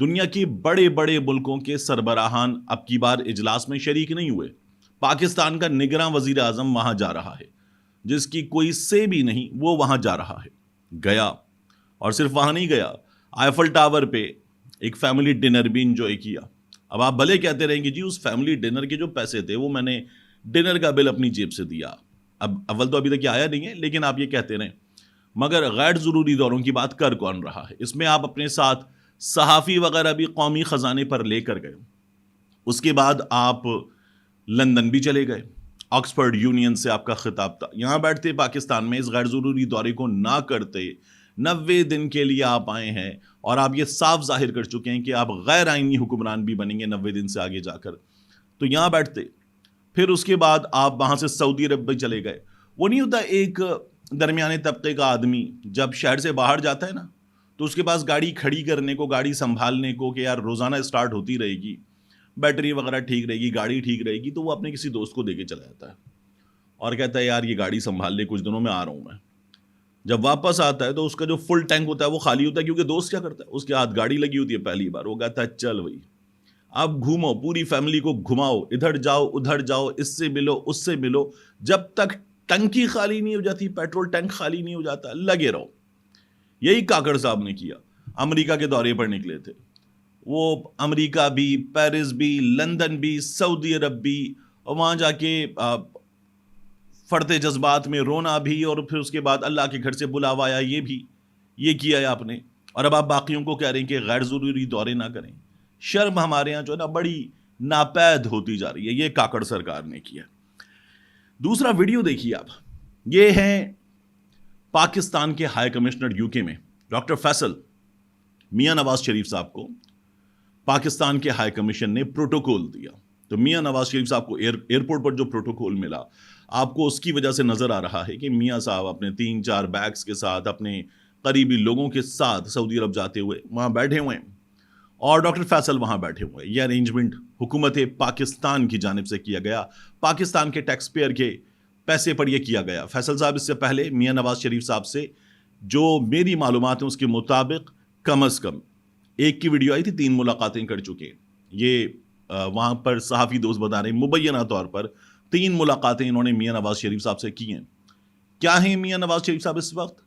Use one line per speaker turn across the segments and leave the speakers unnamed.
دنیا کے بڑے بڑے ملکوں کے سربراہان اب کی بار اجلاس میں شریک نہیں ہوئے. پاکستان کا نگراں وزیر اعظم وہاں جا رہا ہے، جس کی کوئی سے بھی نہیں وہ وہاں جا رہا ہے. گیا اور صرف وہاں نہیں گیا، آئیفل ٹاور پہ ایک فیملی ڈنر بھی انجوائے کیا. اب آپ بھلے کہتے رہیں کہ جی اس فیملی ڈنر کے جو پیسے تھے وہ میں نے ڈنر کا بل اپنی جیب سے دیا. اب اول تو ابھی تک یہ آیا نہیں ہے، لیکن آپ یہ کہتے رہیں. مگر غیر ضروری دوروں کی بات کر کون رہا ہے؟ اس میں آپ اپنے ساتھ صحافی وغیرہ بھی قومی خزانے پر لے کر گئے. اس کے بعد آپ لندن بھی چلے گئے. آکسفورڈ یونین سے آپ کا خطاب تھا. یہاں بیٹھتے پاکستان میں اس غیر ضروری دورے کو نہ کرتے 90 دن کے لیے آپ آئے ہیں، اور آپ یہ صاف ظاہر کر چکے ہیں کہ آپ غیر آئینی حکمران بھی بنیں گے 90 دن سے آگے جا کر. تو یہاں بیٹھتے، پھر اس کے بعد آپ وہاں سے سعودی عرب بھی چلے گئے. وہ نہیں ہوتا ایک درمیانے طبقے کا آدمی جب شہر سے باہر جاتا ہے نا، تو اس کے پاس گاڑی کھڑی کرنے کو، گاڑی سنبھالنے کو کہ یار روزانہ اسٹارٹ ہوتی رہے گی، بیٹری وغیرہ ٹھیک رہے گی، گاڑی ٹھیک رہے گی، تو وہ اپنے کسی دوست کو دے کے چلا جاتا ہے اور کہتا ہے یار یہ گاڑی سنبھال لے، کچھ دنوں میں آ رہا ہوں میں. جب واپس آتا ہے تو اس کا جو فل ٹینک ہوتا ہے وہ خالی ہوتا ہے، کیونکہ دوست کیا کرتا ہے، اس کے ہاتھ گاڑی لگی ہوتی ہے پہلی بار. وہ کہتا ہے چل بھائی اب گھومو، پوری فیملی کو گھماؤ، ادھر جاؤ ادھر جاؤ، اس سے ملو اس سے ملو، جب تک ٹنکی خالی نہیں ہو جاتی، پیٹرول ٹینک خالی نہیں ہو جاتا، لگے رہو. یہی کاکڑ صاحب نے کیا. امریکہ کے دورے پر نکلے تھے وہ، امریکہ بھی، پیرس بھی، لندن بھی، سعودی عرب بھی، اور وہاں جا کے فرتے جذبات میں رونا بھی، اور پھر اس کے بعد اللہ کے گھر سے بلاوا آیا، یہ بھی یہ کیا ہے آپ نے. اور اب آپ باقیوں کو کہہ رہے ہیں کہ غیر ضروری دورے نہ کریں. شرم ہمارے ہاں جو ہے نا بڑی ناپید ہوتی جا رہی ہے. یہ کاکڑ سرکار نے کیا. دوسرا ویڈیو دیکھیے آپ. یہ ہیں پاکستان کے ہائی کمشنر یو کے میں ڈاکٹر فیصل. میاں نواز شریف صاحب کو پاکستان کے ہائی کمیشن نے پروٹوکول دیا. تو میاں نواز شریف صاحب کو ایئرپورٹ پر جو پروٹوکول ملا، آپ کو اس کی وجہ سے نظر آ رہا ہے کہ میاں صاحب اپنے 3-4 بیگز کے ساتھ، اپنے قریبی لوگوں کے ساتھ سعودی عرب جاتے ہوئے وہاں بیٹھے ہوئے ہیں، اور ڈاکٹر فیصل وہاں بیٹھے ہوئے ہیں. یہ ارینجمنٹ حکومت پاکستان کی جانب سے کیا گیا، پاکستان کے ٹیکس پیئر کے پیسے پر یہ کیا گیا. فیصل صاحب اس سے پہلے میاں نواز شریف صاحب سے جو میری معلومات ہیں اس کے مطابق کم از کم ایک کی ویڈیو آئی تھی، 3 ملاقاتیں کر چکے ہیں. یہ وہاں پر صحافی دوست بتا رہے ہیں مبینہ طور پر 3 ملاقاتیں انہوں نے میاں نواز شریف صاحب سے کی ہیں. کیا ہیں میاں نواز شریف صاحب اس وقت؟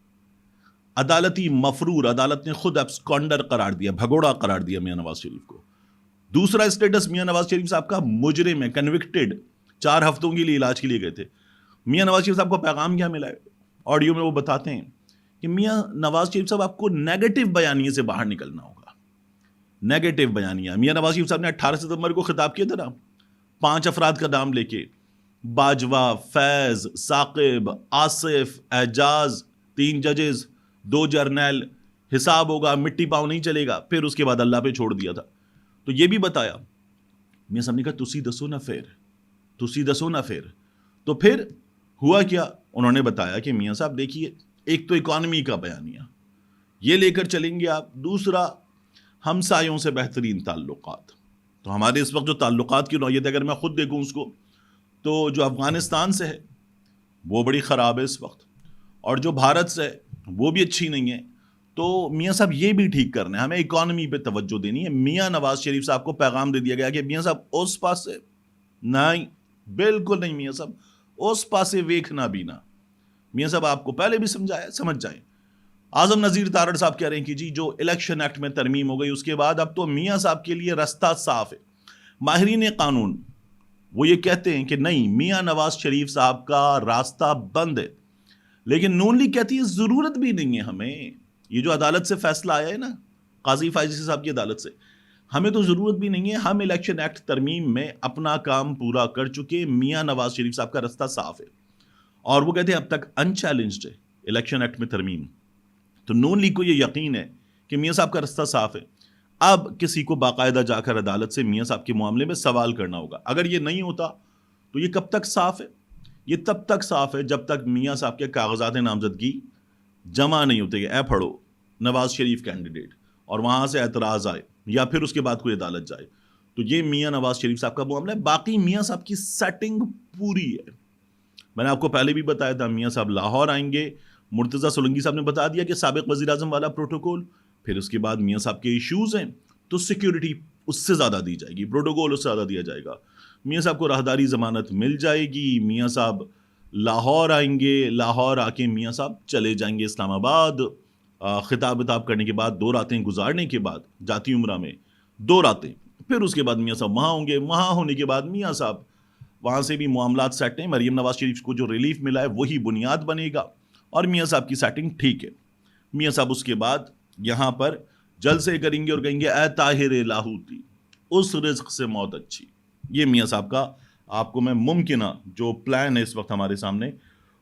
عدالتی مفرور. عدالت نے خود ایبسکونڈر قرار دیا، بھگوڑا قرار دیا میاں نواز شریف کو. دوسرا اسٹیٹس میاں نواز شریف صاحب کا مجرم ہے، کنوکٹڈ. 4 ہفتوں کے لیے علاج کے لیے گئے تھے. میاں نواز شریف صاحب کو پیغام کیا ملا ہے؟ آڈیو میں وہ بتاتے ہیں کہ میاں نواز شریف صاحب آپ کو نیگیٹو بیانیے سے باہر نکلنا ہوگا. نیگیٹو بیانیہ. میاں نواز شریف صاحب نے 18 ستمبر کو خطاب کیا تھا نا، 5 افراد کا نام لے کے، باجوہ، فیض، ثاقب، آصف، اعجاز، 3 ججز، 2 جرنیل، حساب ہوگا، مٹی پاؤں نہیں چلے گا. پھر اس کے بعد اللہ پہ چھوڑ دیا تھا. تو یہ بھی بتایا. میاں صاحب نے کہا تسی دسو نا پھر، تسی دسو نا پھر. تو پھر ہوا کیا؟ انہوں نے بتایا کہ میاں صاحب دیکھیے، ایک تو اکانومی کا بیانیہ یہ لے کر چلیں گے آپ، دوسرا ہمسایوں سے بہترین تعلقات. تو ہمارے اس وقت جو تعلقات کی نوعیت، اگر میں خود دیکھوں اس کو، تو جو افغانستان سے ہے وہ بڑی خراب ہے اس وقت، اور جو بھارت سے ہے وہ بھی اچھی نہیں ہے. تو میاں صاحب یہ بھی ٹھیک کرنا ہے، ہمیں اکانومی پہ توجہ دینی ہے. میاں نواز شریف صاحب کو پیغام دے دیا گیا کہ میاں صاحب اس پاس سے نہیں، بالکل نہیں. میاں صاحب اس پاسے ویکھنا بھی نہ. میاں صاحب آپ کو پہلے بھی سمجھایا، سمجھ جائیں. اعظم نذیر تارڑ صاحب کہہ رہے ہیں کہ جی جو الیکشن ایکٹ میں ترمیم ہو گئی اس کے بعد اب تو میاں صاحب کے لیے رستہ صاف ہے. ماہرین قانون وہ یہ کہتے ہیں کہ نہیں، میاں نواز شریف صاحب کا راستہ بند ہے. لیکن نون لیگ کہتی ہے ضرورت بھی نہیں ہے ہمیں. یہ جو عدالت سے فیصلہ آیا ہے نا، قاضی فائزی صاحب کی عدالت سے، ہمیں تو ضرورت بھی نہیں ہے. ہم الیکشن ایکٹ ترمیم میں اپنا کام پورا کر چکے. میاں نواز شریف صاحب کا رستہ صاف ہے. اور وہ کہتے ہیں اب تک انچیلنجڈ ہے الیکشن ایکٹ میں ترمیم. تو نون لیگ کو یہ یقین ہے کہ میاں صاحب کا رستہ صاف ہے. اب کسی کو باقاعدہ جا کر عدالت سے میاں صاحب کے معاملے میں سوال کرنا ہوگا. اگر یہ نہیں ہوتا تو یہ کب تک صاف ہے؟ یہ تب تک صاف ہے جب تک میاں صاحب کے کاغذات نامزدگی جمع نہیں ہوتے. اے پڑھو نواز شریف کینڈیڈیٹ، اور وہاں سے اعتراض آئے یا پھر اس کے بعد کوئی عدالت جائے. تو یہ میاں نواز شریف صاحب کا معاملہ ہے. باقی میاں صاحب کی سیٹنگ پوری ہے. میں نے آپ کو پہلے بھی بتایا تھا میاں صاحب لاہور آئیں گے. مرتضیٰ سولنگی صاحب نے بتا دیا کہ سابق وزیر اعظم والا پروٹوکول. پھر اس کے بعد میاں صاحب کے ایشوز ہیں تو سیکیورٹی اس سے زیادہ دی جائے گی, پروٹوکول اس سے زیادہ دیا جائے گا. میاں صاحب کو راہداری ضمانت مل جائے گی, میاں صاحب لاہور آئیں گے, لاہور آ کے میاں صاحب چلے جائیں گے اسلام آباد. خطاب وطاب کرنے کے بعد 2 راتیں گزارنے کے بعد جاتی عمرہ میں 2 راتیں, پھر اس کے بعد میاں صاحب وہاں ہوں گے. وہاں ہونے کے بعد میاں صاحب وہاں سے بھی معاملات سیٹ ہیں, مریم نواز شریف کو جو ریلیف ملا ہے وہی بنیاد بنے گا, اور میاں صاحب کی سیٹنگ ٹھیک ہے. میاں صاحب اس کے بعد یہاں پر جلسے کریں گے اور کہیں گے اے طاہر لاہوتی اس رزق سے موت اچھی. یہ میاں صاحب کا آپ کو میں ممکنہ جو پلان ہے اس وقت ہمارے سامنے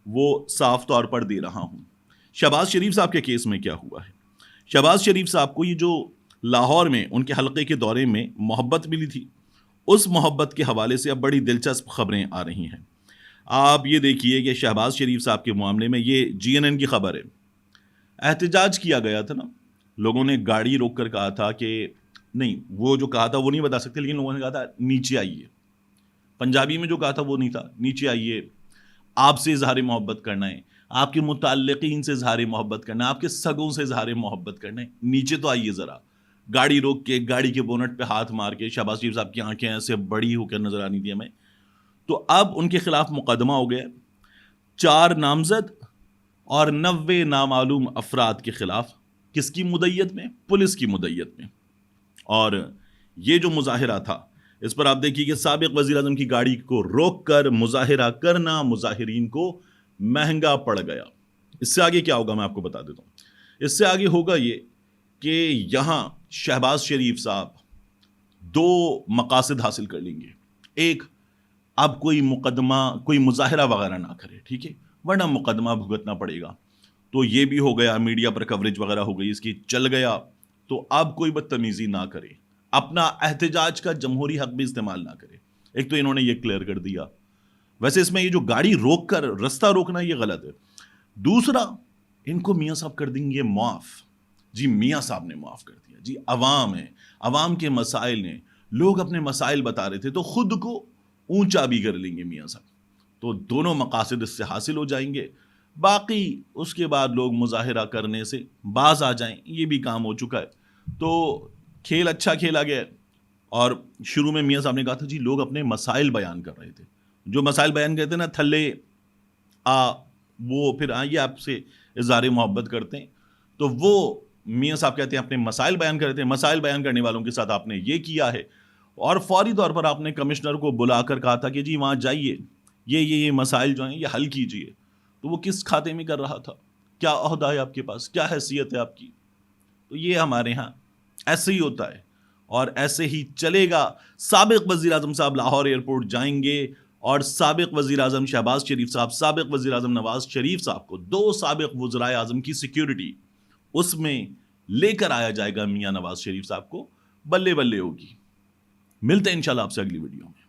وہ صاف طور پر دے رہا ہوں. شہباز شریف صاحب کے کیس میں کیا ہوا ہے؟ شہباز شریف صاحب کو یہ جو لاہور میں ان کے حلقے کے دورے میں محبت ملی تھی, اس محبت کے حوالے سے اب بڑی دلچسپ خبریں آ رہی ہیں. آپ یہ دیکھیے کہ شہباز شریف صاحب کے معاملے میں یہ GNN کی خبر ہے. احتجاج کیا گیا تھا نا, لوگوں نے گاڑی روک کر کہا تھا کہ نہیں, وہ جو کہا تھا وہ نہیں بتا سکتے, لیکن لوگوں نے کہا تھا نیچے آئیے. پنجابی میں جو کہا تھا وہ نہیں تھا, نیچے آئیے, آپ سے اظہار محبت کرنا ہے, آپ کے متعلقین سے اظہار محبت کرنا ہے, آپ کے سگوں سے اظہار محبت کرنا ہے, نیچے تو آئیے ذرا. گاڑی روک کے گاڑی کے بونٹ پہ ہاتھ مار کے شہباز شریف صاحب کی آنکھیں ایسے بڑی ہو کر نظر آنی تھی ہمیں. تو اب ان کے خلاف مقدمہ ہو گیا 4 نامزد اور 90 نامعلوم افراد کے خلاف. کس کی مدعیت میں؟ پولیس کی مدعیت میں. اور یہ جو مظاہرہ تھا اس پر آپ دیکھیے کہ سابق وزیر اعظم کی گاڑی کو روک کر مظاہرہ کرنا مظاہرین کو مہنگا پڑ گیا. اس سے آگے کیا ہوگا میں آپ کو بتا دیتا ہوں. اس سے آگے ہوگا یہ کہ یہاں شہباز شریف صاحب 2 مقاصد حاصل کر لیں گے. ایک, اب کوئی مقدمہ کوئی مظاہرہ وغیرہ نہ کرے, ٹھیک ہے, ورنہ مقدمہ بھگتنا پڑے گا. تو یہ بھی ہو گیا, میڈیا پر کوریج وغیرہ ہو گئی اس کی, چل گیا. تو اب کوئی بدتمیزی نہ کرے, اپنا احتجاج کا جمہوری حق بھی استعمال نہ کرے. ایک تو انہوں نے یہ کلیئر کر دیا. ویسے اس میں یہ جو گاڑی روک کر رستہ روکنا یہ غلط ہے. دوسرا, ان کو میاں صاحب کر دیں گے معاف. جی میاں صاحب نے معاف کر دیا. جی عوام ہے, عوام کے مسائل نے, لوگ اپنے مسائل بتا رہے تھے تو خود کو اونچا بھی کر لیں گے میاں صاحب. تو دونوں مقاصد اس سے حاصل ہو جائیں گے. باقی اس کے بعد لوگ مظاہرہ کرنے سے باز آ جائیں, یہ بھی کام ہو چکا ہے. تو کھیل اچھا کھیلا گیا. اور شروع میں میاں صاحب نے کہا تھا جی لوگ اپنے مسائل بیان کر رہے تھے, جو مسائل بیان کرتے نا تھلے وہ پھر یہ آپ سے اظہار محبت کرتے ہیں. تو وہ میاں صاحب کہتے ہیں اپنے مسائل بیان کر رہے تھے, مسائل بیان کرنے والوں کے ساتھ آپ نے یہ کیا ہے, اور فوری طور پر آپ نے کمشنر کو بلا کر کہا تھا کہ جی وہاں جائیے, یہ مسائل جو ہیں یہ حل کیجیے. تو وہ کس کھاتے میں کر رہا تھا, کیا عہدہ ہے آپ کے پاس, کیا حیثیت ہے آپ کی؟ تو یہ ہمارے ہاں ایسے ہی ہوتا ہے اور ایسے ہی چلے گا. سابق وزیر اعظم صاحب لاہور ایئرپورٹ جائیں گے اور سابق وزیر اعظم شہباز شریف صاحب, سابق وزیر اعظم نواز شریف صاحب کو, 2 سابق وزرائے اعظم کی سیکیورٹی اس میں لے کر آیا جائے گا. میاں نواز شریف صاحب کو بلے بلے ہوگی. ملتے ہیں انشاءاللہ آپ سے اگلی ویڈیو میں.